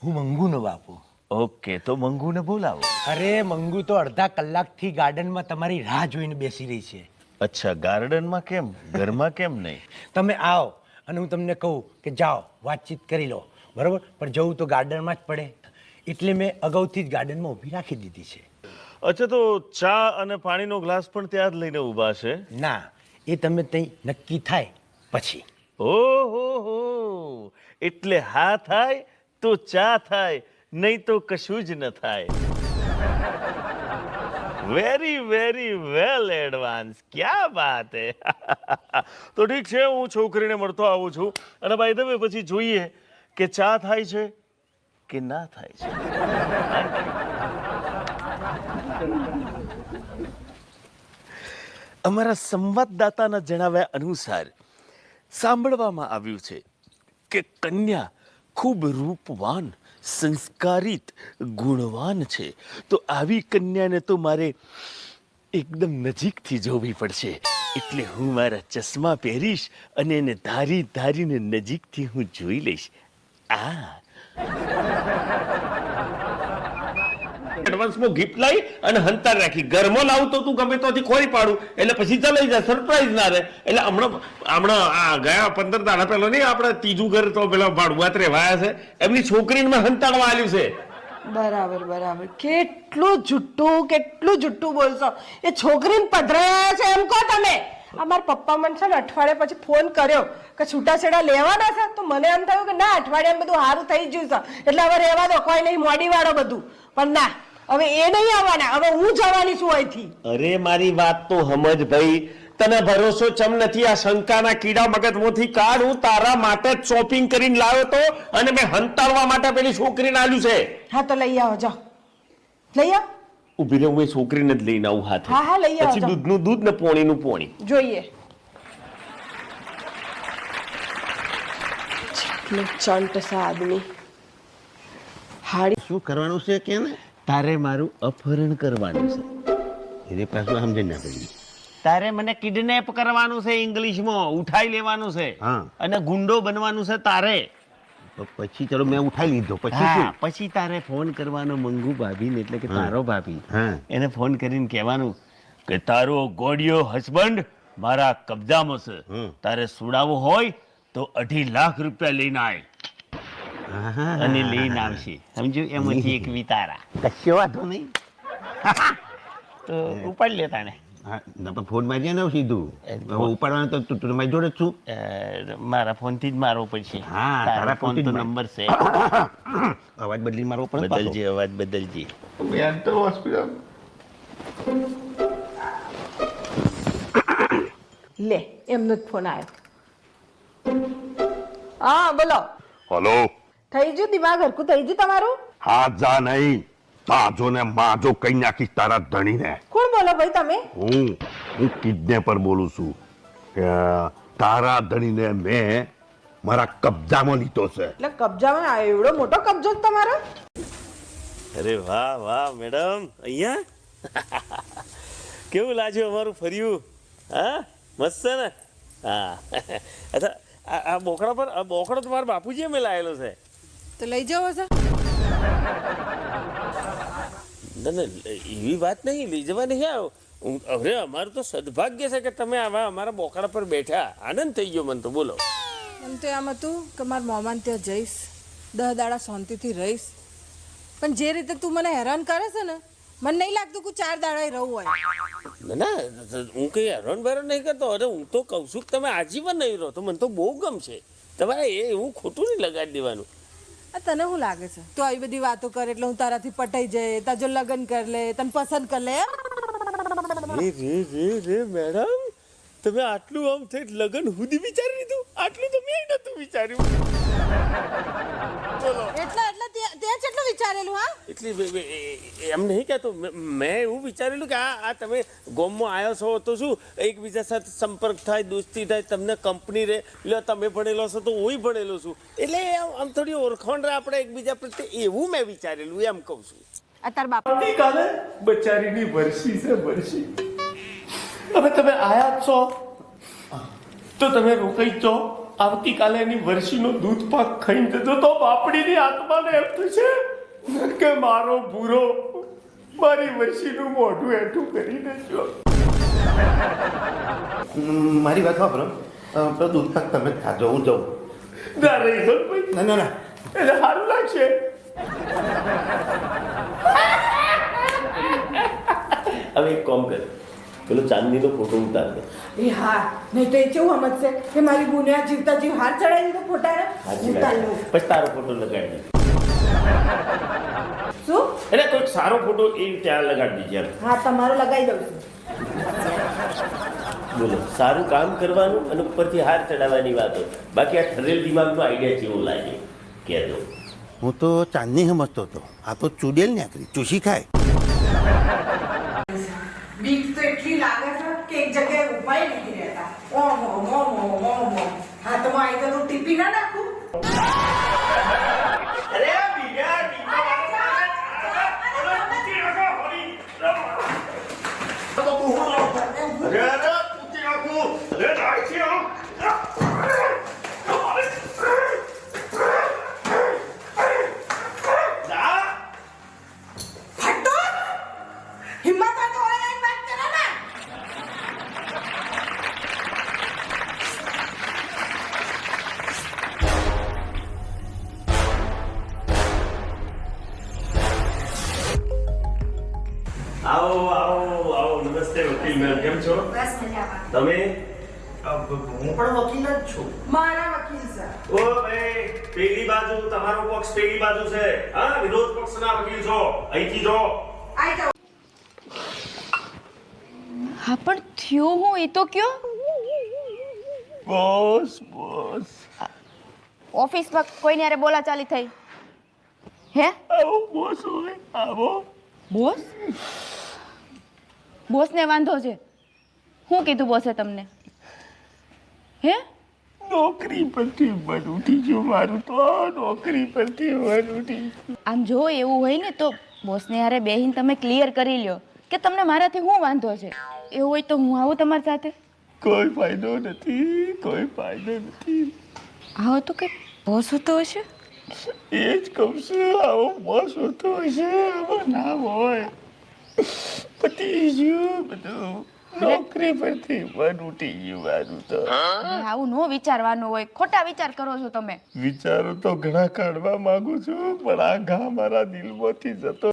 હું મંગુનો બાપુ. ઓકે, તો મંગુને બોલાવો. અરે મંગુ તો અડધા કલાકથી ગાર્ડનમાં તમારી રાહ જોઈને બેસી રહી છે. અચ્છા, ગાર્ડનમાં કેમ? ઘરમાં કેમ નહીં? તમે આવો અને હું તમને કહું કે જાઓ વાતચીત કરી લો, બરાબર? પણ જવું તો ગાર્ડનમાં જ પડે, એટલે મેં અગાઉથી જ ગાર્ડનમાં ઊભી રાખી દીધી છે. અચ્છા, તો ચા અને પાણીનો ગ્લાસ પણ ત્યાં જ લઈને ઊભા છે? ના, એ તમે ત્યાં નક્કી થાય પછી. ઓહો, એટલે હા થાય તો ચા થાય, નહીં તો કશું જ ન થાય. વેરી વેરી વેલ એડવાન્સ, ક્યા બાત હે. તો ઠીક છે, હું છોકરીને મળતો આવું છું, અને બાય ધ વે પછી જોઈએ કે ચા થાય છે કે ના થાય છે. અમારા સંવાદદાતાના જણાવ્યા અનુસાર સાંભળવામાં આવ્યું છે કે કન્યા ખૂબ રૂપવાન, સંસ્કારિત, ગુણવાન છે. તો આવી કન્યાને તો મારે એકદમ નજીકથી જોવી પડશે. એટલે હું મારા ચશ્મા પહેરીશ અને એને ધારી ધારીને નજીકથી હું જોઈ લઈશ. એડવાન્સમાં ગિફ્ટ લાવી અને હંતાર રાખી ઘરમાં લાવું તો તું ગમે તોથી ખોરી પાડું એટલે પછી ચલાઈ જાય, સરપ્રાઈઝ ના રહે. એટલે હમણાં આ ગયા 15 દાડા પહેલા નહીં આપણે ત્રીજું ઘર તો પેલા ભાડુઆત રહેવાયા છે, એમની છોકરીને મેં હંતાડવા આલ્યું છે. બરાબર બરાબર. કેટલું જુઠ્ઠું બોલશો. એ છોકરીને પધરાયા છે એમ કહો તમે. અમારા પપ્પા મને છે ને અઠવાડિયા પછી ફોન કર્યો કે છૂટાછેડા લેવાના છે, તો મને એમ થયું કે ના, અઠવાડિયામાં બધું સારું થઈ ગયું છે એટલે હવે રહેવા દો, કોઈ નહીં, મોડી વાળો બધું. પણ ના, હવે એ નહીં આવવાના, હવે હું જવાની છું અહીંથી. અરે મારી વાત તો સમજ ભાઈ, તને ભરોસો ચમ નથી? આ શંકાના કીડા મગજમાંથી કાઢ. હું તારા માટે જ શોપિંગ કરીને લાવ્યો તો અને મેં હંતાડવા માટે પેલી છોકરીને આલ્યું છે. હા તો લઈ આવો, જાઓ લઈ આવો. ઉભી રહે, હું એ છોકરીને જ લઈને આવું હાથે. હા હા લઈ આવો. પછી દૂધનું દૂધ ને પોણીનું પોણી જોઈએ. ચંટ સા આદમી. હાડી શું કરવાનું છે કે ને? તારે મારું અપહરણ કરવાનું છે. એને પાછું સમજણ ના પડી. તારે મને કિડનેપ કરવાનું છે, ઇંગ્લિશમાં ઉઠાઈ લેવાનું છે, હા. અને ગુંડો બનવાનું છે તારે. તો પછી ચલો મેં ઉઠાઈ લીધો, પછી હા, શું? પછી તારે ફોન કરવાનો મંગુ ભાભીને, એટલે કે તારો ભાભી, હા. એને ફોન કરીને કહેવાનું કે તારો ગોડિયો હસબન્ડ મારા કબજામાં છે, હમ. તારે સુડાવો હોય તો 2.5 લાખ રૂપિયા લઈને આય. હા, અને લઈને આવશે, સમજો? એમાંથી એક વિતારા. કશો વાંધો નહીં. તો ઉપાડ લેતા ને. હા, ના પણ ફોન મારી ને સીધું હવે ઉપાડવાનું તો તું મારી જોડે જ છું. મારા ફોનથી જ મારવો પડશે. હા, તારો તારા ફોન ફોનથી તો જ માર. નંબર છે. અવાજ બદલી મારવો પડે પાછો. બદલજે, અવાજ બદલજે. લે, એમનો જ ફોન આવ્યો. હા બોલો. હલો. થઈ ગયું દિમાગ હરકું? થઈ ગયું તમારું? હા જા નહીં, તાજો ને માજો કઈ નાખીશ તારા ધણીને. કોણ બોલો ભાઈ તમે? હું કિડનેપર બોલું છું. તારા ધણીને મેં મારા કબજામાં લીધો છે. એટલે કબજામાં આવ્યો? એવડો મોટો કબજો છે તમારો? અરે વાહ વાહ મેડમ, અહીંયા કેવું લાગ્યું અમારું ફર્યું? હા, મસ્ત છે ને? હા. અચ્છા, આ બોકડા પર, આ બોકડો તો મારા બાપુજીએ મેં લાવેલો છે. તો લઈ જાઓ સર. ના ના, એવી વાત નહીં, લઈ જવા નહીં આવ્યો. અરે અમારું તો સદભાગ્ય છે કે તમે આવા અમારા બોકડા પર બેઠા. આનંદ થઈ ગયો મને તો. બોલો. એમ તો એમ હતું કે મારા મામાને ત્યાં જઈશ, 10 દાડા શાંતિથી રહીશ, પણ જે રીતે તું મને હેરાન કરે છે ને, મને નહીં લાગતું કે 4 દાડા રહું હોય. ના ના, હું કઈ હેરાન બેરાન નહીં કરતો. અરે હું તો કહું છું કે તમે આજીવન નહીં રહો તો મને તો બહુ ગમશે. તમારે એવું ખોટું નહીં લગાડી દેવાનું. આ તને શું લાગે છે તું આવી બધી વાતો કરે એટલે હું તારાથી પટાઈ જાય, તાજો લગ્ન કરી લે, તને પસંદ કરી લે એમ? રે રે રે રે મેડમ, તમે આટલું આમ થઈ લગન સુધી વિચારી લીધું? આટલું તો મેં નતું વિચાર્યું. બોલો. એટલે ત્યાં કેટલું વિચારેલું? હા, એટલે એમ નહીં કહેતો, મેં એવું વિચારેલું કે આ તમે ગોમમાં આવ્યો છો તો શું એકબીજા સાથે સંપર્ક થાય, દોસ્તી થાય, તમને કંપની રહે. એટલે તમે ભણેલો છો તો હું ભણેલો છું, એટલે આમ થોડી ઓળખાણ રહે આપણે એકબીજા પ્રત્યે, એવું મેં વિચારેલું, એમ કહું છું. આ તાર બાપ કાલે બચારીની વર્ષી છે, વર્ષી. હવે તમે આયા જ છો તો તમે રોકાઈ જ છો. આવતીકાલે એની વર્ષીનો દૂધ પાક ખાઈને જતો તો બાપડીની આત્માને એમ થશે કે મારો ભૂરો મારી વર્ષીનું મોઢું હેઠું કરી દેજો. મારી વાત વાપરો પેલો દૂધ પાક તમે જ ખાજો, હું જાઉં. ના રહી ભાઈ, ના ના ના, એટલે સારું લાગશે. હવે એક કામ કર, પેલો ચાંદનીનો ફોટો ઉતાર દે. એ હા, નહીં તો એ કેવું સમજશે કે મારી બુને આ જીવતા જીવ હાર ચડાવી દીધો ફોટાને. ઉતાર લઉં. પછી તારો ફોટો લગાડી દે. શું? એટલે કોઈક સારો ફોટો એ ત્યાં લગાડી દીજે એમ. હા, તમારો લગાવી દઉં છું. બોલો, સારું કામ કરવાનું અને ઉપરથી હાર ચડાવવાની વાતો. બાકી આ ઠરેલ દિમાગનો આઈડિયા કેવો લાગે કહેજો. હું તો ચાંદની સમજતો હતો, આ તો ચૂડેલ નીકળી, ચૂસી ખાય. બીક તો એટલી લાગે છે કે એક જગ્યાએ ઉભા નથી રહેતા. ઓહો મોમો મોમો, હાથમાં આવી તો ટીપી ના નાખું. અરે બીજા ફટો હિંમત હોય તો ઓનલાઈન વાત કરો ને. આવો આવો આવો. નમસ્તે વકીલ મેમ, કેમ છો બસ મજામાં. તમે? હું પણ વકીલ જ છું. મારા વકીલ સર. ઓ ભાઈ, પેલી બાજુ તમારો પક્ષ પેલી બાજુ છે. હા, વિરોધ પક્ષના વકીલ છો. અહીંથી જો. આઈ જાઓ. હા પણ થયું હું એ તો કયો. બોસ બોસ, ઓફિસમાં કોઈને હારે બોલાચાલી થઈ હે? આવો બોસ હોય, આવો. બોસ? બોસને વાંધો છે? શું કીધું બોસે તમને? હે? નોકરી પરથી મન ઉઠી ગયું મારું તો. નોકરી પરથી મન ઉઠી ગયું. આમ જો એવું હોય ને તો બોસને હારે બેહીને તમે ક્લિયર કરી લ્યો કે તમને મારાથી શું વાંધો છે. એવું હોય તો હું આવું તમારી સાથે. કોઈ ફાયદો નથી, કોઈ ફાયદો નથી. આવો તો કંઈક બોસ હોતો હશે. એ જ કહું છું, આવો બોસ હોતો હશે, આવો ના હોય. પતી ગયું બધું. નોકરી પરથી મન ઉઠી ગયું મારું તો. આવું નો વિચારવાનું હોય, ખોટા વિચાર કરો છો તમે. વિચારો તો ઘણા કાઢવા માંગુ છું, પણ આ ઘા મારા દિલમાંથી જતો